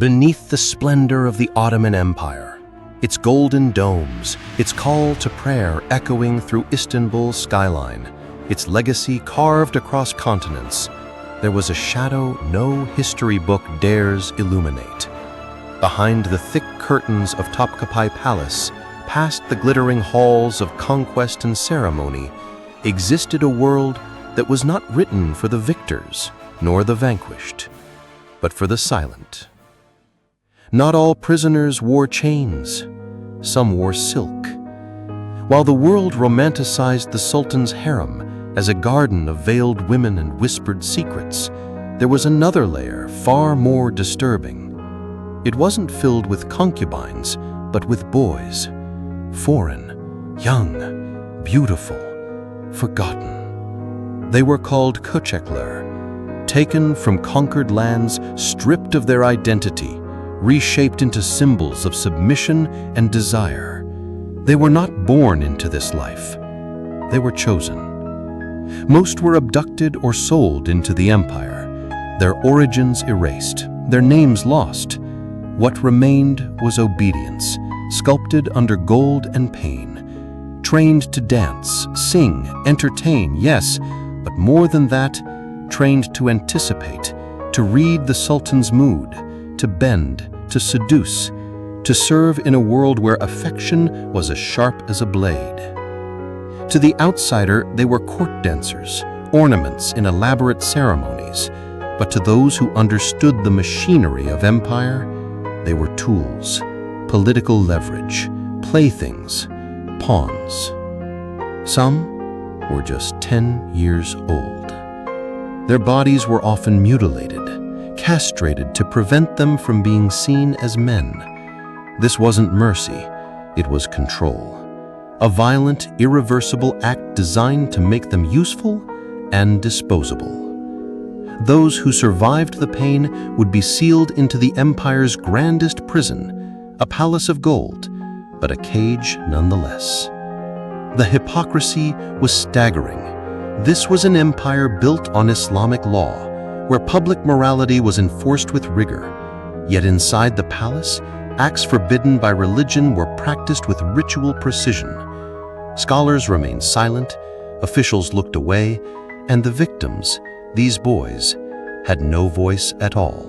Beneath the splendor of the Ottoman Empire, its golden domes, its call to prayer echoing through Istanbul's skyline, its legacy carved across continents, there was a shadow no history book dares illuminate. Behind the thick curtains of Topkapi Palace, past the glittering halls of conquest and ceremony, existed a world that was not written for the victors nor the vanquished, but for the silent. Not all prisoners wore chains. Some wore silk. While the world romanticized the Sultan's harem as a garden of veiled women and whispered secrets, there was another layer far more disturbing. It wasn't filled with concubines, but with boys. Foreign, young, beautiful, forgotten. They were called Köçekler, taken from conquered lands, stripped of their identity, reshaped into symbols of submission and desire. They were not born into this life. They were chosen. Most were abducted or sold into the empire, their origins erased, their names lost. What remained was obedience, sculpted under gold and pain, trained to dance, sing, entertain, yes, but more than that, trained to anticipate, to read the Sultan's mood, to bend, to seduce, to serve in a world where affection was as sharp as a blade. To the outsider, they were court dancers, ornaments in elaborate ceremonies, but to those who understood the machinery of empire, they were tools, political leverage, playthings, pawns. Some were just 10 years old. Their bodies were often mutilated, castrated to prevent them from being seen as men. This wasn't mercy, it was control. A violent, irreversible act designed to make them useful and disposable. Those who survived the pain would be sealed into the empire's grandest prison, a palace of gold, but a cage nonetheless. The hypocrisy was staggering. This was an empire built on Islamic law, where public morality was enforced with rigor. Yet inside the palace, acts forbidden by religion were practiced with ritual precision. Scholars remained silent, officials looked away, and the victims, these boys, had no voice at all.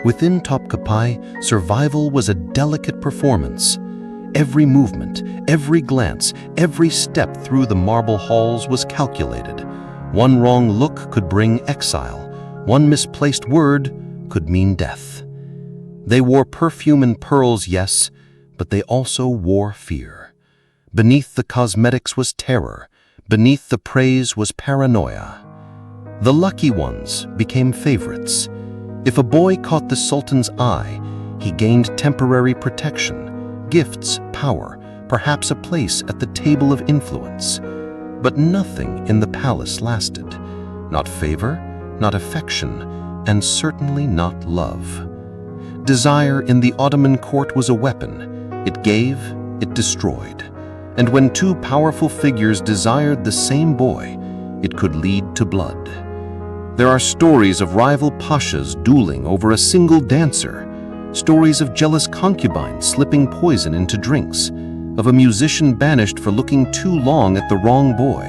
Within Topkapi, survival was a delicate performance. Every movement, every glance, every step through the marble halls was calculated. One wrong look could bring exile. One misplaced word could mean death. They wore perfume and pearls, yes, but they also wore fear. Beneath the cosmetics was terror. Beneath the praise was paranoia. The lucky ones became favorites. If a boy caught the Sultan's eye, he gained temporary protection, gifts, power, perhaps a place at the table of influence. But nothing in the palace lasted. Not favor, not affection, and certainly not love. Desire in the Ottoman court was a weapon. It gave, it destroyed. And when two powerful figures desired the same boy, it could lead to blood. There are stories of rival pashas dueling over a single dancer, stories of jealous concubines slipping poison into drinks, of a musician banished for looking too long at the wrong boy.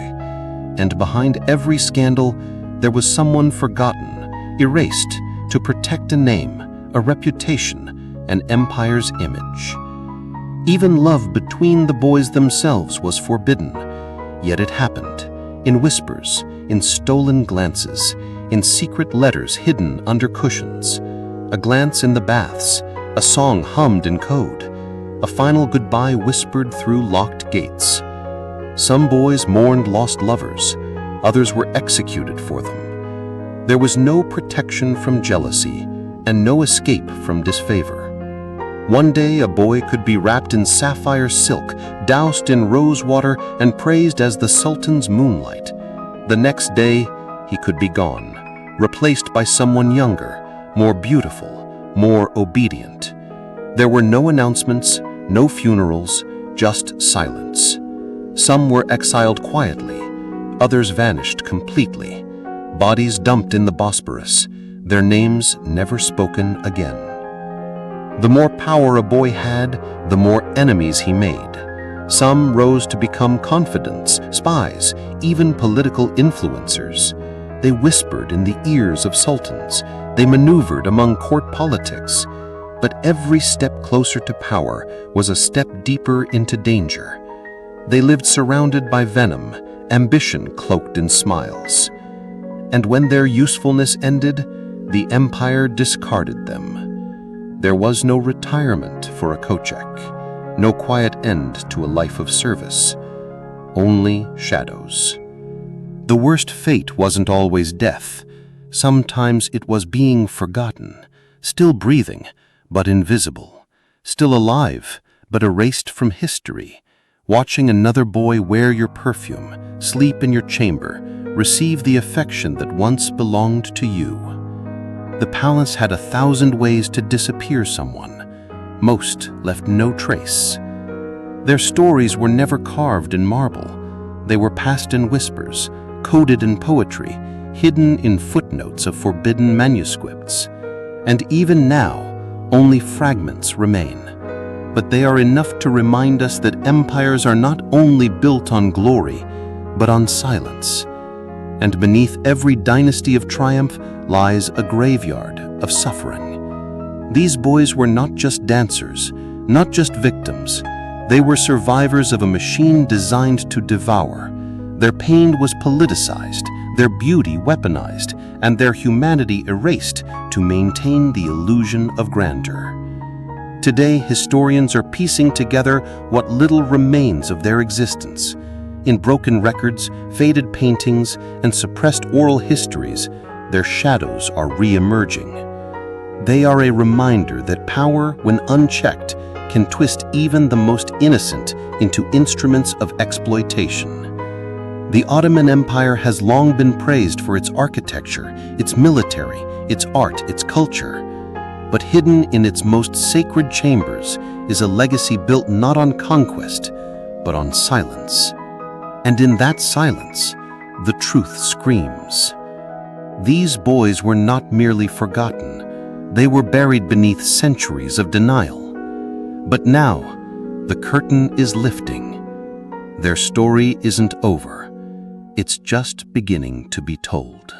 And behind every scandal, there was someone forgotten, erased, to protect a name, a reputation, an empire's image. Even love between the boys themselves was forbidden, yet it happened, in whispers, in stolen glances, in secret letters hidden under cushions. A glance in the baths, a song hummed in code, a final goodbye whispered through locked gates. Some boys mourned lost lovers, others were executed for them. There was no protection from jealousy and no escape from disfavor. One day a boy could be wrapped in sapphire silk, doused in rose water, and praised as the Sultan's moonlight. The next day he could be gone, replaced by someone younger, more beautiful, more obedient. There were no announcements, no funerals, just silence. Some were exiled quietly, others vanished completely, bodies dumped in the Bosporus, their names never spoken again. The more power a boy had, the more enemies he made. Some rose to become confidants, spies, even political influencers. They whispered in the ears of sultans. They maneuvered among court politics. But every step closer to power was a step deeper into danger. They lived surrounded by venom, ambition cloaked in smiles. And when their usefulness ended, the empire discarded them. There was no retirement for a Kochek, no quiet end to a life of service, only shadows. The worst fate wasn't always death. Sometimes it was being forgotten, still breathing, but invisible, still alive, but erased from history, watching another boy wear your perfume, sleep in your chamber, receive the affection that once belonged to you. The palace had 1,000 ways to disappear someone. Most left no trace. Their stories were never carved in marble. They were passed in whispers, coded in poetry, hidden in footnotes of forbidden manuscripts. And even now, only fragments remain. But they are enough to remind us that empires are not only built on glory, but on silence. And beneath every dynasty of triumph lies a graveyard of suffering. These boys were not just dancers, not just victims. They were survivors of a machine designed to devour. Their pain was politicized, their beauty weaponized, and their humanity erased to maintain the illusion of grandeur. Today, historians are piecing together what little remains of their existence. In broken records, faded paintings, and suppressed oral histories, their shadows are re-emerging. They are a reminder that power, when unchecked, can twist even the most innocent into instruments of exploitation. The Ottoman Empire has long been praised for its architecture, its military, its art, its culture. But hidden in its most sacred chambers is a legacy built not on conquest, but on silence. And in that silence, the truth screams. These boys were not merely forgotten. They were buried beneath centuries of denial. But now, the curtain is lifting. Their story isn't over. It's just beginning to be told.